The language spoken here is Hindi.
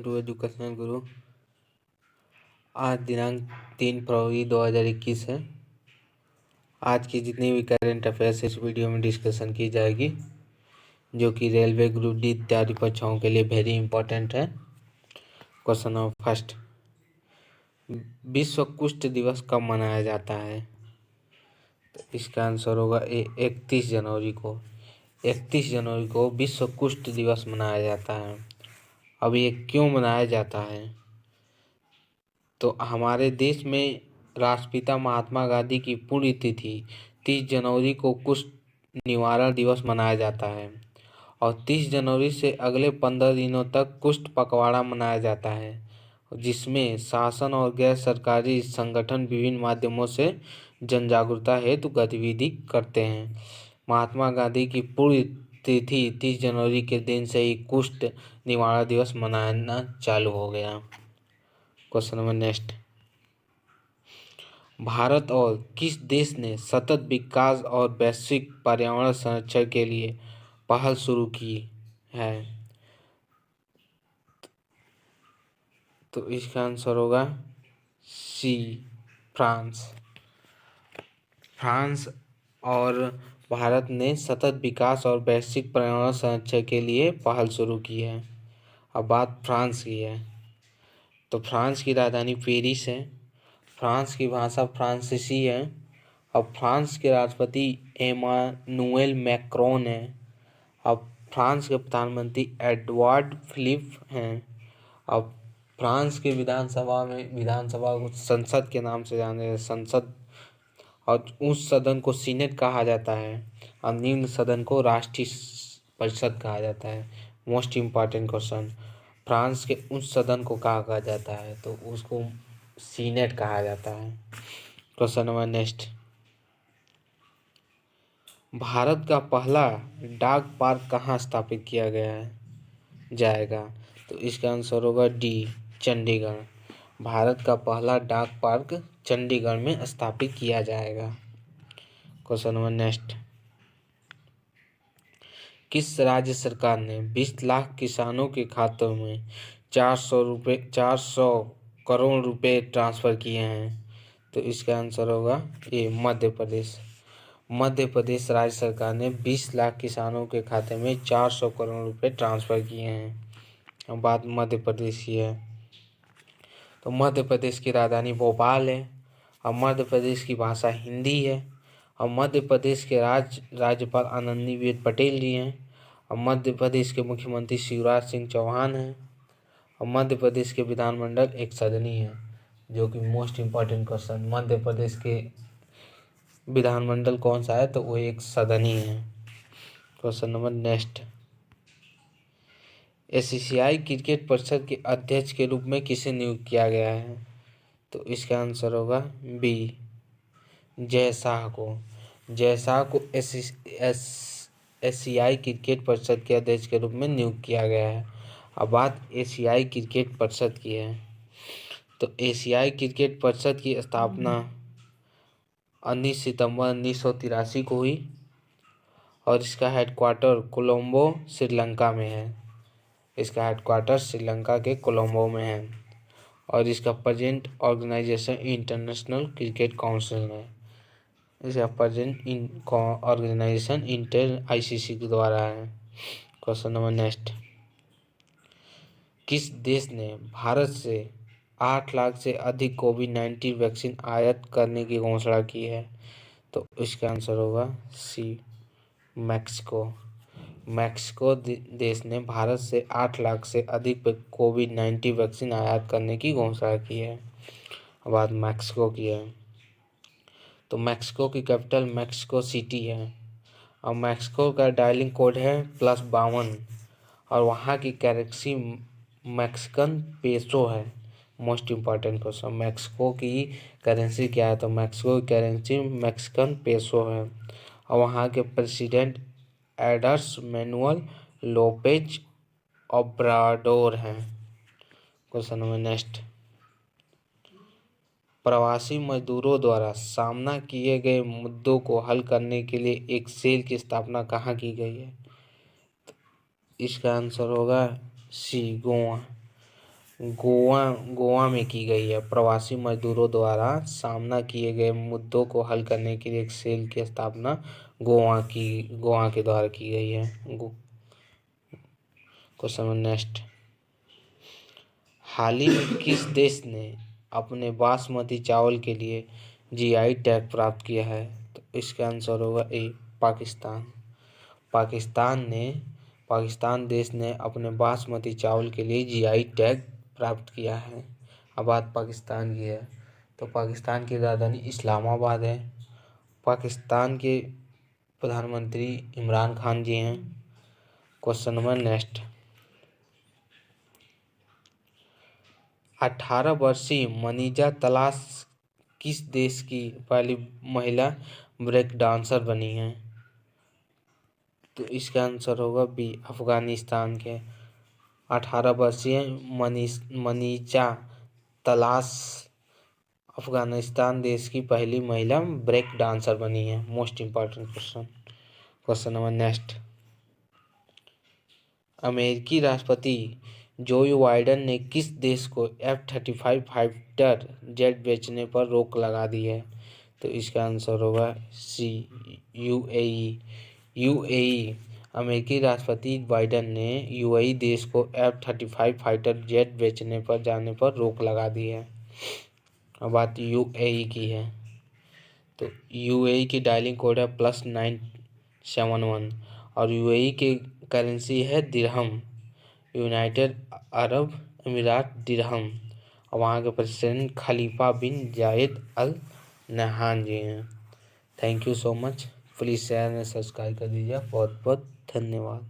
टू एजुकेशनल गुरु। आज दिनांक 3 फरवरी 2021 है। आज की जितनी भी करंट अफेयर्स इस वीडियो में डिस्कशन की जाएगी, जो कि रेलवे, ग्रुप डी इत्यादि परीक्षाओं के लिए वेरी इंपॉर्टेंट है। क्वेश्चन नंबर फर्स्ट, विश्व कुष्ठ दिवस कब मनाया जाता है? तो इसका आंसर होगा 31 जनवरी को। 31 जनवरी को विश्व कुष्ठ दिवस मनाया जाता है। अब ये क्यों मनाया जाता है? तो हमारे देश में राष्ट्रपिता महात्मा गांधी की पुण्यतिथि 30 जनवरी को कुष्ठ निवारण दिवस मनाया जाता है और 30 जनवरी से अगले 15 दिनों तक कुष्ठ पखवाड़ा मनाया जाता है, जिसमें शासन और गैर सरकारी संगठन विभिन्न माध्यमों से जन जागरूकता हेतु गतिविधि करते हैं। महात्मा गांधी की पुण्यतिथि 30 जनवरी के दिन से ही कुष्ठ निवारण दिवस मनाना चालू हो गया। क्वेश्चन नंबर नेक्स्ट, भारत और किस देश ने सतत विकास और वैश्विक पर्यावरण संरक्षण के लिए पहल शुरू की है? तो इसका आंसर होगा सी, फ्रांस। फ्रांस और भारत ने सतत विकास और वैश्विक पर्यावरण संरक्षण के लिए पहल शुरू की है। अब बात फ्रांस की है, तो फ्रांस की राजधानी पेरिस है। फ्रांस की भाषा फ्रांसीसी है। अब फ्रांस के राष्ट्रपति एमानुएल मैक्रोन हैं। अब फ्रांस के प्रधानमंत्री एडवार्ड फिलिप हैं। अब फ्रांस की विधानसभा को संसद के नाम से जाने जाते हैं, संसद। और उस सदन को सीनेट कहा जाता है और निम्न सदन को राष्ट्रीय परिषद कहा जाता है। मोस्ट इम्पॉर्टेंट क्वेश्चन, फ्रांस के उस सदन को कहा जाता है? तो उसको सीनेट कहा जाता है। क्वेश्चन नंबर नेक्स्ट, भारत का पहला डाक पार्क कहाँ स्थापित किया जाएगा? तो इसका आंसर होगा डी, चंडीगढ़। भारत का पहला डाक पार्क चंडीगढ़ में स्थापित किया जाएगा। क्वेश्चन नंबर नेक्स्ट, किस राज्य सरकार ने 20 लाख किसानों के खातों में 400 करोड़ रुपए ट्रांसफर किए हैं? तो इसका आंसर होगा ए, मध्य प्रदेश। मध्य प्रदेश राज्य सरकार ने 20 लाख किसानों के खाते में 400 करोड़ रुपए ट्रांसफर किए हैं। अब बात मध्य प्रदेश की है, तो मध्य प्रदेश की राजधानी भोपाल है और मध्य प्रदेश की भाषा हिंदी है और मध्य प्रदेश के राज्यपाल आनंदीबेन पटेल जी हैं और मध्य प्रदेश के मुख्यमंत्री शिवराज सिंह चौहान हैं और मध्य प्रदेश के विधानमंडल एक सदनी है, जो कि most important question, Madhya Pradesh के विधानमंडल कौन सा है? तो वो एक सदनी है। क्वेश्चन नंबर नेक्स्ट, एसीसीआई क्रिकेट परिषद के अध्यक्ष के रूप में किसे नियुक्त किया गया है? तो इसका आंसर होगा बी, जय शाह को। जय शाह को एशियाई क्रिकेट परिषद के अध्यक्ष के रूप में नियुक्त किया गया है। अब बात एशियाई क्रिकेट परिषद की है, तो एशियाई क्रिकेट परिषद की स्थापना 19 सितंबर 1983 को हुई और इसका हेडक्वार्टर कोलंबो श्रीलंका में है। इसका हेडक्वार्टर श्रीलंका के कोलंबो में है और इसका present organization International Cricket Council है। इसका प्रेजेंट ऑर्गेनाइजेशन इंटर आईसीसी के द्वारा है। क्वेश्चन नंबर नेक्स्ट, किस देश ने भारत से 8 लाख से अधिक कोविड-19 वैक्सीन आयात करने की घोषणा की है? तो इसका आंसर होगा सी, मैक्सिको। मैक्सिको देश ने भारत से 8 लाख से अधिक कोविड-19 वैक्सीन आयात करने की घोषणा की है। अब बात मैक्सिको की है, तो मैक्सिको की कैपिटल मैक्सिको सिटी है और मैक्सिको का डायलिंग कोड है +52 और वहाँ की करेंसी मैक्सिकन पेसो है। मोस्ट इम्पॉर्टेंट क्वेश्चन, मैक्सिको की करेंसी क्या है? तो मैक्सिको की करेंसी मैक्सिकन पेसो है और वहाँ के president aiders Manuel Lopez Obrador हैं। क्वेश्चन नंबर नेक्स्ट, प्रवासी मजदूरों द्वारा सामना किए गए मुद्दों को हल करने के लिए एक सेल की स्थापना कहाँ की गई है? इसका आंसर होगा सी, गोवा। गोवा में की गई है। प्रवासी मजदूरों द्वारा सामना किए गए मुद्दों को हल करने के लिए एक सेल की स्थापना गोवा के द्वारा की गई है। क्वेश्चन नेक्स्ट, हाल ही में किस देश ने अपने बासमती चावल के लिए जीआई टैग प्राप्त किया है? तो इसका आंसर होगा ए, पाकिस्तान। पाकिस्तान देश ने अपने बासमती चावल के लिए जीआई टैग प्राप्त किया है। अब बात पाकिस्तान की है, तो पाकिस्तान की राजधानी इस्लामाबाद है। पाकिस्तान के प्रधानमंत्री इमरान खान जी हैं। क्वेश्चन नंबर नेक्स्ट, 18 वर्षीय मनीजा तलाश किस देश की पहली महिला ब्रेक डांसर बनी है? तो इसका आंसर होगा बी, अफगानिस्तान के। 18 वर्षीय मनीजा तलाश अफगानिस्तान देश की पहली महिला ब्रेक डांसर बनी है। Most important question. Question number next, अमेरिकी राष्ट्रपति जो बाइडेन ने किस देश को F-35 फाइटर जेट बेचने पर रोक लगा दी है? तो इसका आंसर होगा सी, यूएई। अमेरिकी राष्ट्रपति बाइडेन ने यूएई देश को F-35 फाइटर जेट बेचने पर जाने पर रोक लगा दी है। अब बात यूएई की है, तो यूएई की डायलिंग कोड है +971 और यूएई की करेंसी है दिरहम, यूनाइटेड अरब अमीरात दिरहम, और वहाँ के प्रेसिडेंट खलीफा बिन जायद अल नहान जी हैं। Thank you so much. Please share and subscribe कर दीजिए। बहुत बहुत धन्यवाद।